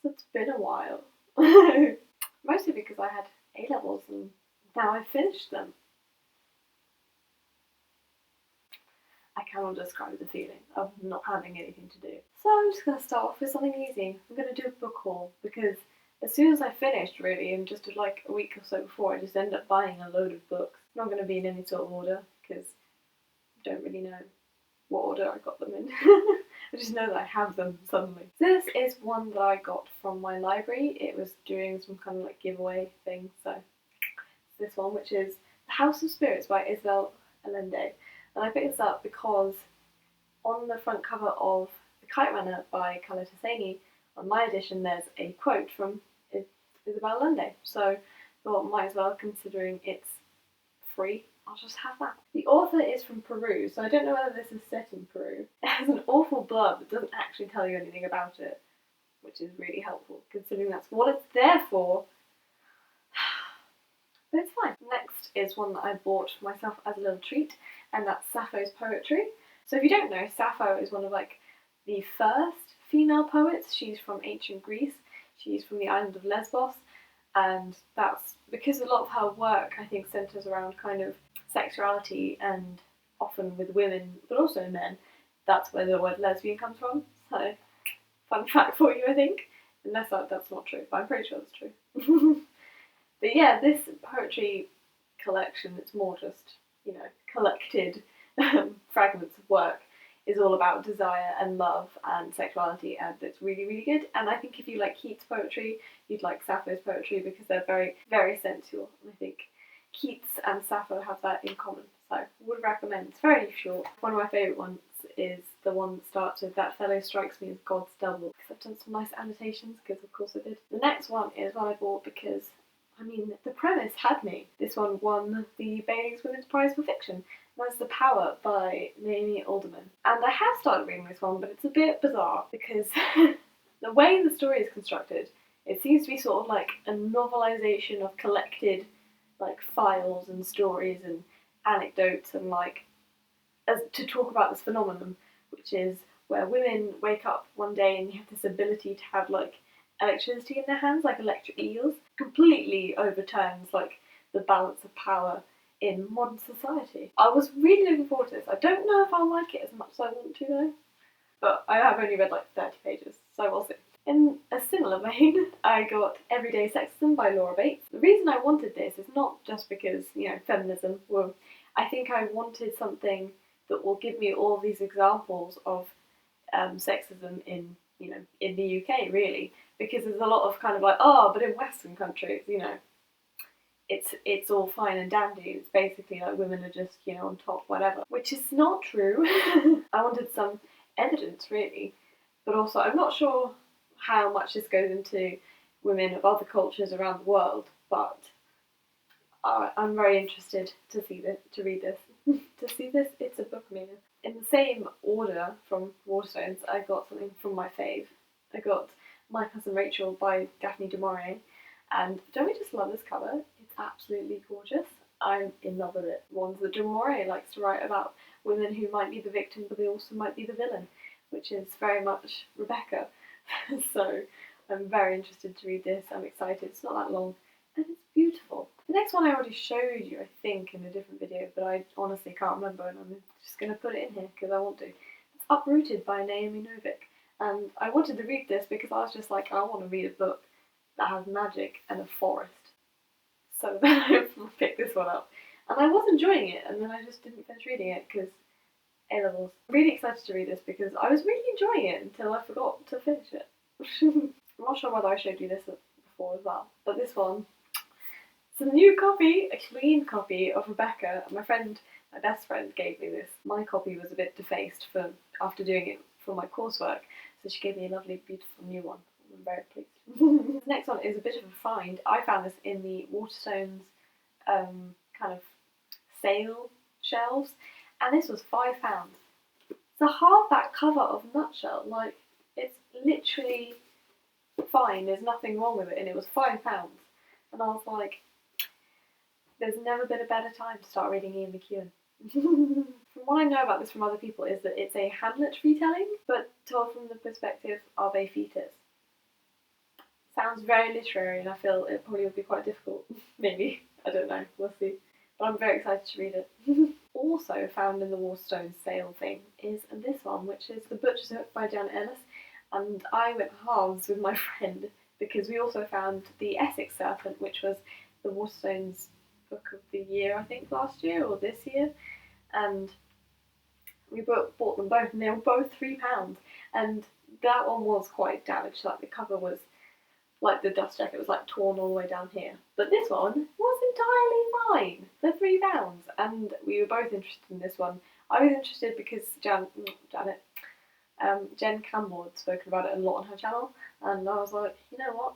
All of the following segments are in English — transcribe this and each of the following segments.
So it's been a while. Mostly because I had A-levels and now I've finished them. I cannot describe the feeling of not having anything to do. So I'm just going to start off with something easy. I'm going to do a book haul because as soon as I finished, really, and just like a week or so before, I just ended up buying a load of books. I'm not going to be in any sort of order because I don't really know what order I got them in. I just know that I have them suddenly. This is one that I got from my library. It was doing some kind of like giveaway thing, so this one, which is The House of Spirits by Isabel Allende. And I picked this up because on the front cover of The Kite Runner by Khaled Hosseini, on my edition, there's a quote from Isabel Allende. So I thought, might as well, considering it's free, I'll just have that. The author is from Peru, so I don't know whether this is set in Peru. It has an awful blurb that doesn't actually tell you anything about it, which is really helpful, considering that's what it's there for. But it's fine. Next is one that I bought for myself as a little treat, and that's Sappho's Poetry. So if you don't know, Sappho is one of like the first female poets. She's from ancient Greece. She's from the island of Lesbos, and that's because a lot of her work, I think, centres around kind of sexuality and often with women, but also men. That's where the word lesbian comes from. So, fun fact for you, I think. Unless that's not true, but I'm pretty sure that's true. But yeah, this poetry collection, it's more just, collected fragments of work, is all about desire and love and sexuality, and it's really, really good. And I think if you like Keats' poetry, you'd like Sappho's poetry because they're very, very sensual. And I think Keats and Sappho have that in common. So would recommend. It's very short. One of my favourite ones is the one that starts with "That fellow strikes me as God's double." Because I've done some nice annotations, because of course I did. The next one is one I bought because, the premise had me. This one won the Bailey's Women's Prize for Fiction. That's The Power by Naomi Alderman. And I have started reading this one, but it's a bit bizarre because the way the story is constructed, it seems to be sort of like a novelisation of collected like files and stories and anecdotes and as to talk about this phenomenon, which is where women wake up one day and you have this ability to have like electricity in their hands, like electric eels, completely overturns like the balance of power in modern society. I was really looking forward to this. I don't know if I'll like it as much as I want to though, but I have only read like 30 pages, so we'll see. In a similar vein, I got Everyday Sexism by Laura Bates. The reason I wanted this is not just because, feminism. Well, I think I wanted something that will give me all these examples of sexism in the UK, really, because there's a lot of kind of like, but in Western countries, it's all fine and dandy. It's basically like women are just, on top, whatever, which is not true. I wanted some evidence, really, but also I'm not sure how much this goes into women of other cultures around the world, but I'm very interested to read this. To see this, it's a book, Amelia. In the same order from Waterstones, I got something from my fave. I got My Cousin Rachel by Daphne du Maurier, and don't we just love this cover? It's absolutely gorgeous. I'm in love with it. Ones that du Maurier likes to write about women who might be the victim, but they also might be the villain, which is very much Rebecca. So I'm very interested to read this. I'm excited. It's not that long, and it's beautiful. The next one I already showed you, I think, in a different video, but I honestly can't remember, and I'm just going to put it in here because I want to. It's Uprooted by Naomi Novik, and I wanted to read this because I was just like, I want to read a book that has magic and a forest. So then I picked this one up, and I was enjoying it, and then I just didn't finish reading it because A-levels. I'm really excited to read this because I was really enjoying it until I forgot to finish it. I'm not sure whether I showed you this before as well, but this one, it's a new copy, a clean copy of Rebecca. My best friend gave me this. My copy was a bit defaced after doing it for my coursework, so she gave me a lovely, beautiful new one. I'm very pleased. This next one is a bit of a find. I found this in the Waterstones kind of sale shelves, and this was £5. It's a hardback cover of Nutshell. Like, it's literally fine. There's nothing wrong with it, and it was £5. And I was like, there's never been a better time to start reading Ian McEwan. From what I know about this from other people is that it's a Hamlet retelling, but told from the perspective of a fetus. sounds very literary, and I feel it probably would be quite difficult. Maybe. I don't know. We'll see. But I'm very excited to read it. Also found in the Waterstones sale thing is this one, which is The Butcher's Hook by Janet Ellis. And I went halves with my friend because we also found The Essex Serpent, which was the Waterstones book of the year, I think, last year or this year. And we bought them both, and they were both £3. And that one was quite damaged. Like, the cover was, like, the dust jacket was like torn all the way down here. But this one was entirely fine for £3, and we were both interested in this one. I was interested because Jen Campbell had spoken about it a lot on her channel, and I was like, you know what,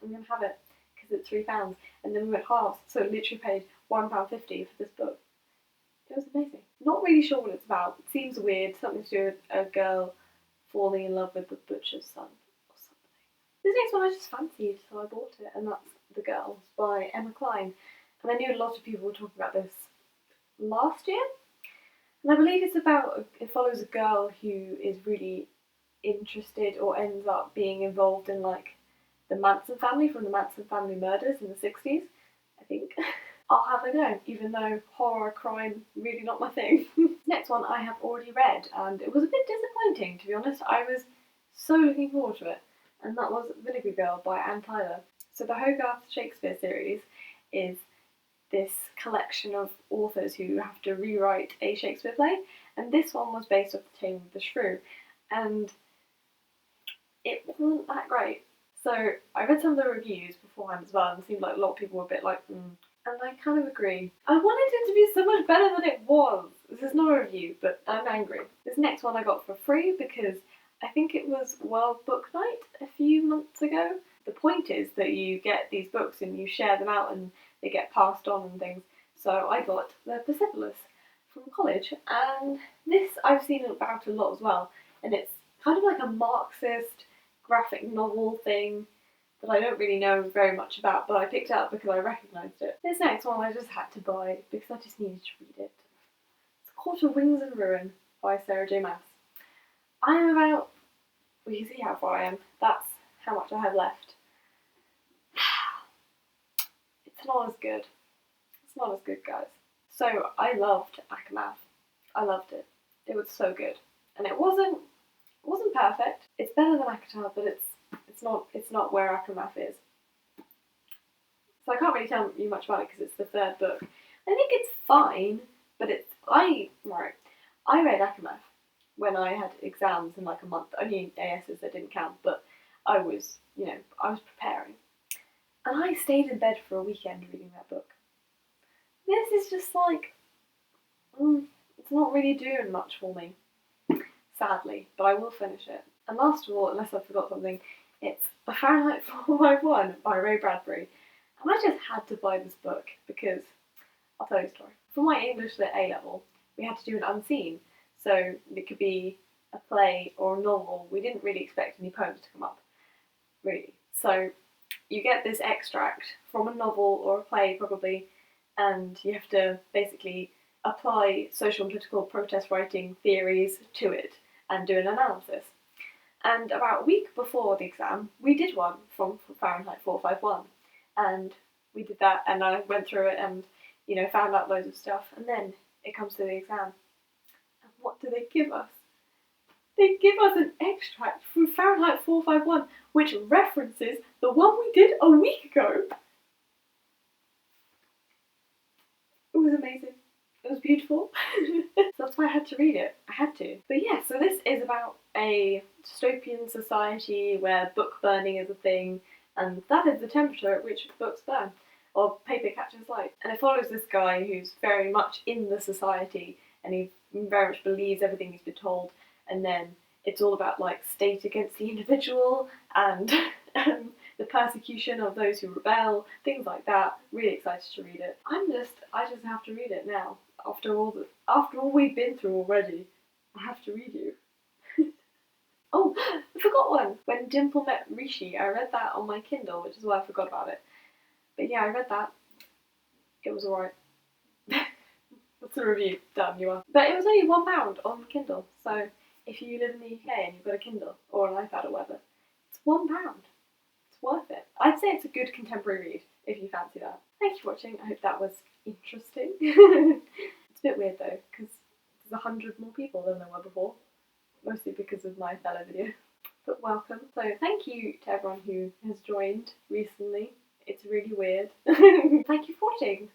I'm going to have it because it's £3. And then we went halves, so I literally paid £1.50 for this book. It was amazing. Not really sure what it's about. It seems weird, something to do with a girl falling in love with the butcher's son or something. This next one I just fancied, so I bought it, and that's The Girls by Emma Cline. And I knew a lot of people were talking about this last year. And I believe it follows a girl who is really interested or ends up being involved in, like, the Manson family from the Manson family murders in the 60s, I think. I'll have a go, even though horror, crime, really not my thing. Next one I have already read, and it was a bit disappointing, to be honest. I was so looking forward to it, and that was Vinegar Girl by Anne Tyler. So the Hogarth Shakespeare series is this collection of authors who have to rewrite a Shakespeare play, and this one was based off The Taming of the Shrew, and it wasn't that great. So I read some of the reviews beforehand as well, and it seemed like a lot of people were a bit like, and I kind of agree. I wanted it to be so much better than it was. This is not a review, but I'm angry. This next one I got for free because I think it was World Book Night a few months ago. The point is that you get these books and you share them out and they get passed on and things. So I got the Persepolis from college, and this I've seen about a lot as well, and it's kind of like a Marxist graphic novel thing that I don't really know very much about, but I picked it up because I recognised it. This next one I just had to buy because I just needed to read it. It's Court of Wings and Ruin by Sarah J Maas. I am about, well, you see how far I am, that's how much I have left. It's not as good. It's not as good, guys. So I loved ACOMAF. I loved it. It was so good. And it wasn't perfect. It's better than ACOTAR, but it's not where ACOMAF is. So I can't really tell you much about it because it's the third book. I think it's fine, but I read ACOMAF when I had exams in like a month. Only ASs that didn't count, but I was preparing. And I stayed in bed for a weekend reading that book. This is just like, it's not really doing much for me, sadly, but I will finish it. And last of all, unless I forgot something, it's Fahrenheit 451 by Ray Bradbury. And I just had to buy this book because, I'll tell you a story. For my English Lit A level, we had to do an unseen. So it could be a play or a novel. We didn't really expect any poems to come up, really. So you get this extract from a novel or a play probably, and you have to basically apply social and political protest writing theories to it and do an analysis. And about a week before the exam, we did one from Fahrenheit 451, and we did that, and I went through it and, found out loads of stuff, and then it comes to the exam. And what do they give us? They give us an extract from Fahrenheit 451, which references the one we did a week ago. It was amazing. It was beautiful. So that's why I had to read it. I had to. But yeah, so this is about a dystopian society where book burning is a thing, and that is the temperature at which books burn, or paper catches light. And it follows this guy who's very much in the society, and he very much believes everything he's been told, and then it's all about like state against the individual and the persecution of those who rebel, things like that. Really excited to read it. I just have to read it now. After all we've been through already, I have to read you. Oh, I forgot one. When Dimple Met Rishi, I read that on my Kindle, which is why I forgot about it. But yeah, I read that. It was alright. That's the review. Done, you are. But it was only £1 on Kindle, so if you live in the UK and you've got a Kindle or an iPad or whatever, it's £1. It's worth it. say it's a good contemporary read if you fancy that. Thank you for watching. I hope that was interesting. It's a bit weird though, because there's 100 more people than there were before, mostly because of my Othello video. But welcome. So thank you to everyone who has joined recently. It's really weird. Thank you for watching.